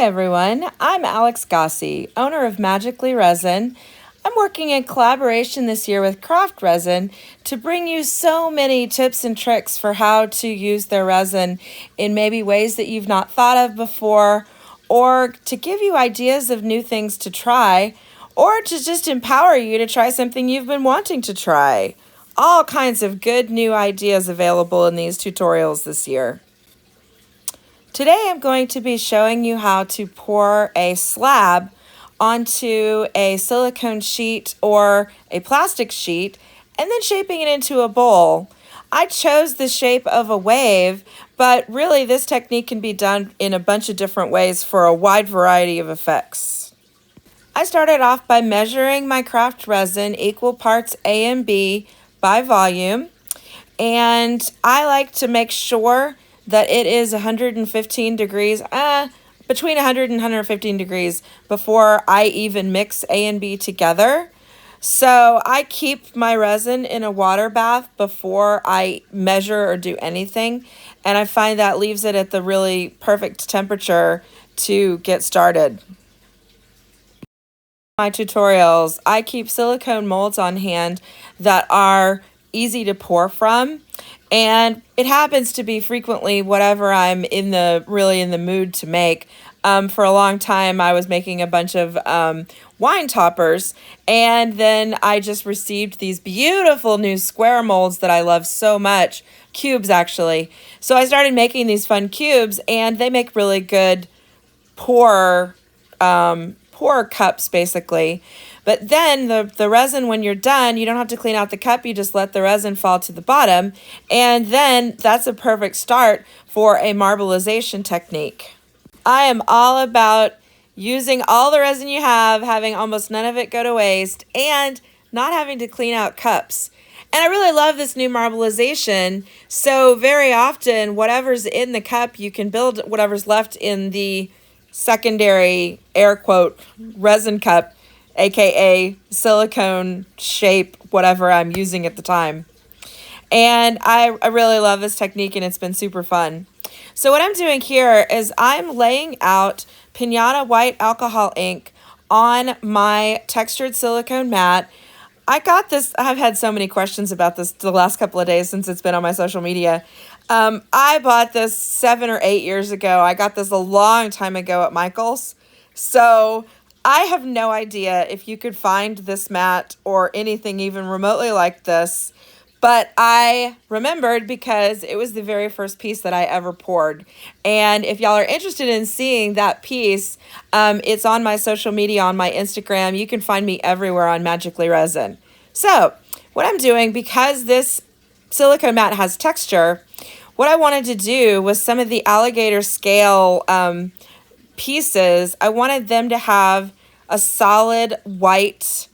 Hi everyone, I'm Alex Gosse, owner of Magically Resin. I'm working in collaboration this year with Craft Resin to bring you so many tips and tricks for how to use their resin in maybe ways that you've not thought of before, or to give you ideas of new things to try, or to just empower you to try something you've been wanting to try. All kinds of good new ideas available in these tutorials this year. Today I'm going to be showing you how to pour a slab onto a silicone sheet or a plastic sheet and then shaping it into a bowl. I chose the shape of a wave, but really this technique can be done in a bunch of different ways for a wide variety of effects. I started off by measuring my craft resin equal parts A and B by volume, and I like to make sure that it is 115 degrees, between 100 and 115 degrees before I even mix A and B together. So I keep my resin in a water bath before I measure or do anything, and I find that leaves it at the really perfect temperature to get started. My tutorials, I keep silicone molds on hand that are easy to pour from, and it happens to be frequently whatever I'm really in the mood to make. For a long time I was making a bunch of wine toppers, and then I just received these beautiful new square molds that I love so much, cubes actually. So I started making these fun cubes, and they make really good pour cups basically. But then the resin, when you're done, you don't have to clean out the cup, you just let the resin fall to the bottom, and then that's a perfect start for a marbleization technique. I am all about using all the resin you have, having almost none of it go to waste, and not having to clean out cups. And I really love this new marbleization, so very often whatever's in the cup, you can build whatever's left in the secondary air quote resin cup, aka silicone shape, whatever I'm using at the time. And I really love this technique, and it's been super fun. So what I'm doing here is I'm laying out Pinata white alcohol ink on my textured silicone mat. I got this, I've had so many questions about this the last couple of days since it's been on my social media. I bought this 7 or 8 years ago. I got this a long time ago at Michael's. So I have no idea if you could find this mat or anything even remotely like this, but I remembered because it was the very first piece that I ever poured. And if y'all are interested in seeing that piece, it's on my social media, on my Instagram. You can find me everywhere on Magically Resin. So what I'm doing, because this silicone mat has texture, what I wanted to do was some of the alligator scale pieces, I wanted them to have a solid white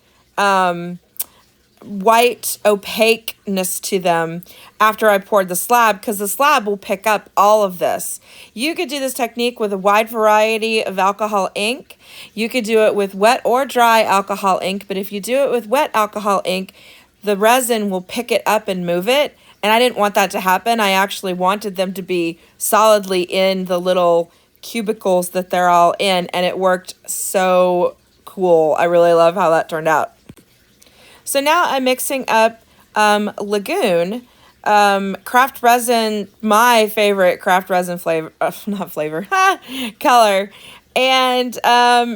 opaqueness to them after I poured the slab, because the slab will pick up all of this. You could do this technique with a wide variety of alcohol ink. You could do it with wet or dry alcohol ink, but if you do it with wet alcohol ink, the resin will pick it up and move it, and I didn't want that to happen. I actually wanted them to be solidly in the little cubicles that they're all in, and it worked so cool. I really love how that turned out. So now I'm mixing up Lagoon, Craft Resin, my favorite Craft Resin flavor, not flavor, color. And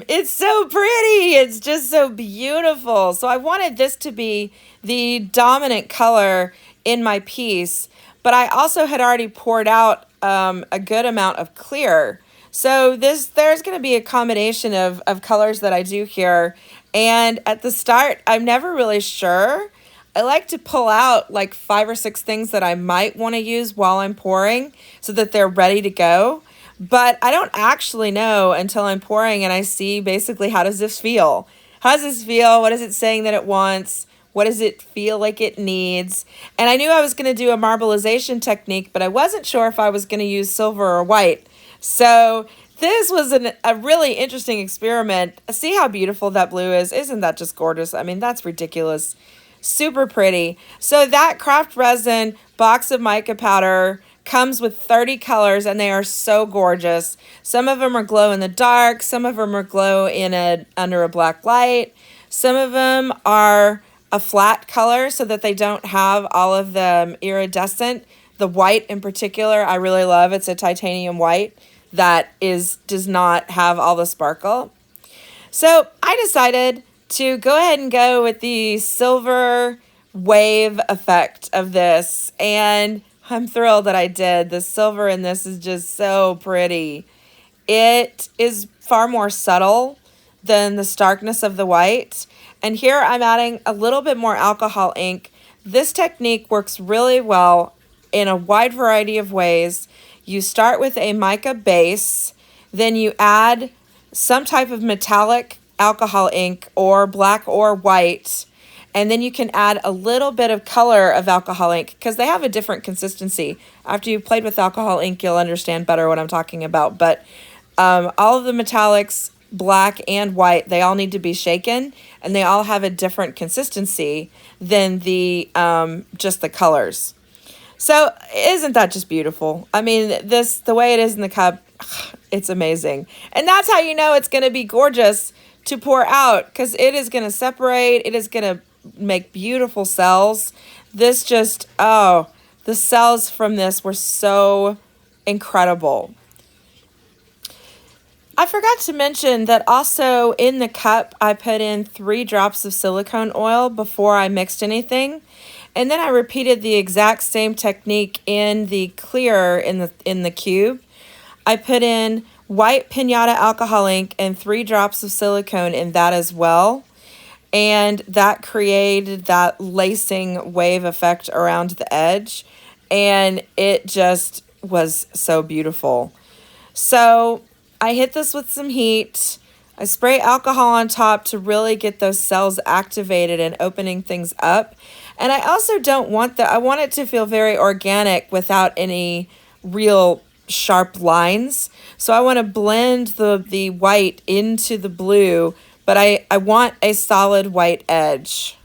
it's so pretty. It's just so beautiful. So I wanted this to be the dominant color in my piece, but I also had already poured out a good amount of clear. So there's going to be a combination of colors that I do here. And at the start, I'm never really sure. I like to pull out like 5 or 6 things that I might want to use while I'm pouring so that they're ready to go. But I don't actually know until I'm pouring and I see basically, how does this feel? How does this feel? What is it saying that it wants? What does it feel like it needs? And I knew I was going to do a marbleization technique, but I wasn't sure if I was going to use silver or white. So this was a really interesting experiment. See how beautiful that blue is? Isn't that just gorgeous? I mean, that's ridiculous. Super pretty. So that Craft Resin box of mica powder comes with 30 colors, and they are so gorgeous. Some of them are glow in the dark. Some of them are glow under a black light. Some of them are a flat color so that they don't have all of the iridescent. The white in particular, I really love. It's a titanium white that does not have all the sparkle. So I decided to go ahead and go with the silver wave effect of this, and I'm thrilled that I did. The silver in this is just so pretty. It is far more subtle than the starkness of the white. And here I'm adding a little bit more alcohol ink. This technique works really well in a wide variety of ways. You start with a mica base, then you add some type of metallic alcohol ink, or black or white, and then you can add a little bit of color of alcohol ink because they have a different consistency. After you've played with alcohol ink, you'll understand better what I'm talking about. But all of the metallics, black and white, they all need to be shaken, and they all have a different consistency than the just the colors. So isn't that just beautiful? I mean, the way it is in the cup, it's amazing. And that's how you know it's going to be gorgeous to pour out, because it is going to separate. It is going to make beautiful cells. This just, the cells from this were so incredible. I forgot to mention that also in the cup, I put in 3 drops of silicone oil before I mixed anything. And then I repeated the exact same technique in the clear in the cube. I put in white pinata alcohol ink and 3 drops of silicone in that as well. And that created that lacing wave effect around the edge. And it just was so beautiful. So I hit this with some heat. I spray alcohol on top to really get those cells activated and opening things up. And I also don't want I want it to feel very organic without any real sharp lines. So I want to blend the white into the blue, but I want a solid white edge.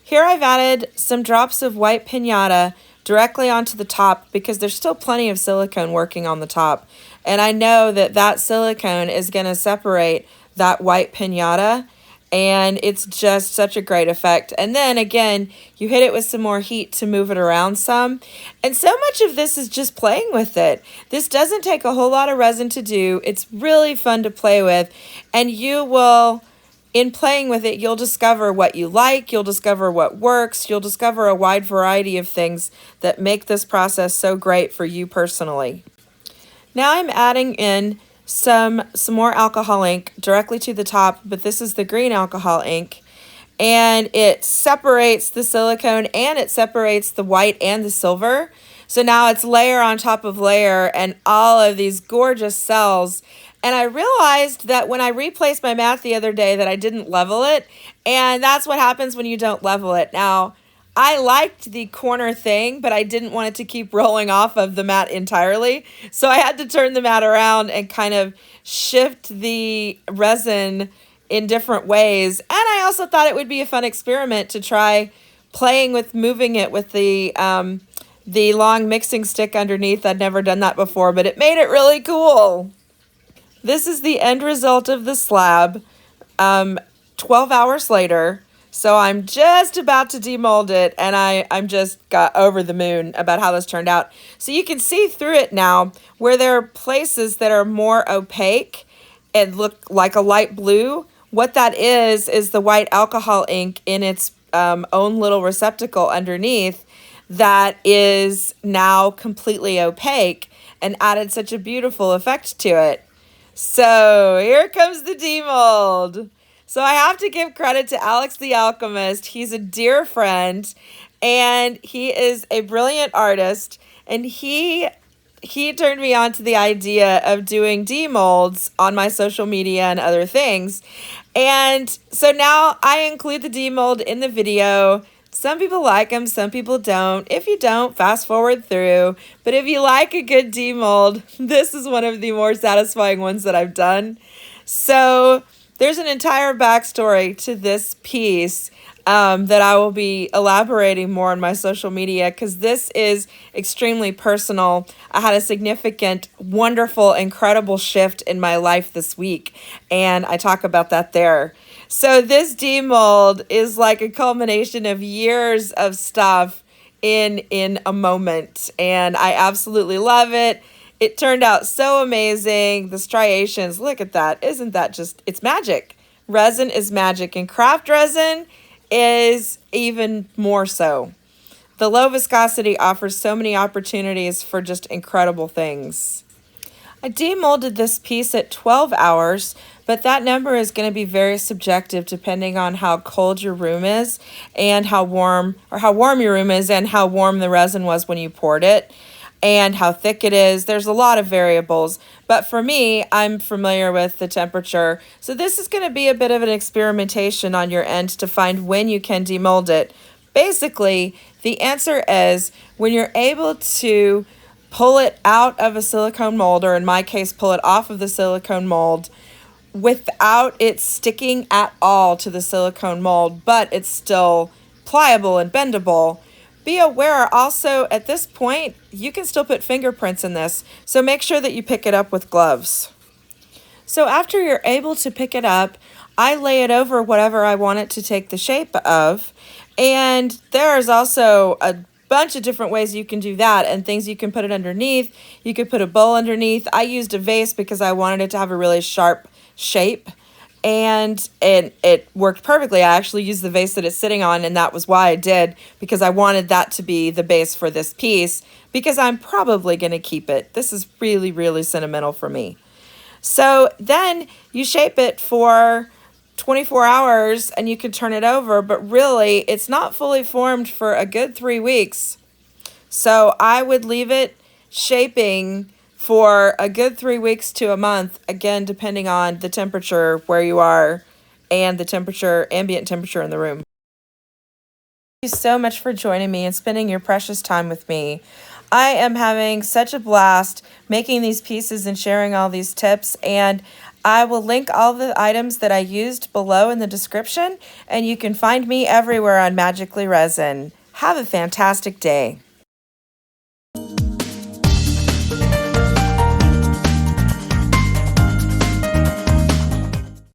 Here I've added some drops of white pinata directly onto the top because there's still plenty of silicone working on the top. And I know that silicone is going to separate that white pinata, and it's just such a great effect. And then again, you hit it with some more heat to move it around some. And so much of this is just playing with it. This doesn't take a whole lot of resin to do. It's really fun to play with. And you will, in playing with it, you'll discover what you like, you'll discover what works, you'll discover a wide variety of things that make this process so great for you personally. Now I'm adding in some more alcohol ink directly to the top, but this is the green alcohol ink, and it separates the silicone and it separates the white and the silver. So now it's layer on top of layer and all of these gorgeous cells. And I realized that when I replaced my mat the other day that I didn't level it, and that's what happens when you don't level it. Now, I liked the corner thing, but I didn't want it to keep rolling off of the mat entirely. So I had to turn the mat around and kind of shift the resin in different ways. And I also thought it would be a fun experiment to try playing with moving it with the long mixing stick underneath. I'd never done that before, but it made it really cool. This is the end result of the slab 12 hours later. So I'm just about to demold it, and I'm just got over the moon about how this turned out. So you can see through it now where there are places that are more opaque and look like a light blue. What that is the white alcohol ink in its own little receptacle underneath that is now completely opaque and added such a beautiful effect to it. So here comes the demold. So I have to give credit to Alex the Alchemist. He's a dear friend, and he is a brilliant artist, and he turned me on to the idea of doing demolds on my social media and other things. And so now I include the demold in the video. Some people like them, some people don't. If you don't, fast forward through. But if you like a good demold, this is one of the more satisfying ones that I've done. So there's an entire backstory to this piece. that I will be elaborating more on my social media because this is extremely personal. I had a significant, wonderful, incredible shift in my life this week, and I talk about that there. So this demold is like a culmination of years of stuff in a moment, and I absolutely love it. It turned out so amazing. The striations, look at that. Isn't that just, it's magic. Resin is magic, and craft resin is even more so. The low viscosity offers so many opportunities for just incredible things. I demolded this piece at 12 hours, but that number is going to be very subjective depending on how cold your room is and how warm your room is and how warm the resin was when you poured it and how thick it is. There's a lot of variables, but for me, I'm familiar with the temperature. So this is going to be a bit of an experimentation on your end to find when you can demold it. Basically, the answer is when you're able to pull it out of a silicone mold, or in my case, pull it off of the silicone mold without it sticking at all to the silicone mold, but it's still pliable and bendable. Be aware also at this point, you can still put fingerprints in this, so make sure that you pick it up with gloves. So after you're able to pick it up, I lay it over whatever I want it to take the shape of, and there's also a bunch of different ways you can do that and things you can put it underneath. You could put a bowl underneath. I used a vase because I wanted it to have a really sharp shape, and it worked perfectly. I actually used the vase that it's sitting on, and that was why I did, because I wanted that to be the base for this piece because I'm probably going to keep it. This is really, really sentimental for me. So then you shape it for 24 hours and you can turn it over, but really it's not fully formed for a good 3 weeks. So I would leave it shaping for a good 3 weeks to a month, again, depending on the temperature where you are and the temperature, ambient temperature in the room. Thank you so much for joining me and spending your precious time with me. I am having such a blast making these pieces and sharing all these tips, and I will link all the items that I used below in the description, and you can find me everywhere on Magically Resin. Have a fantastic day.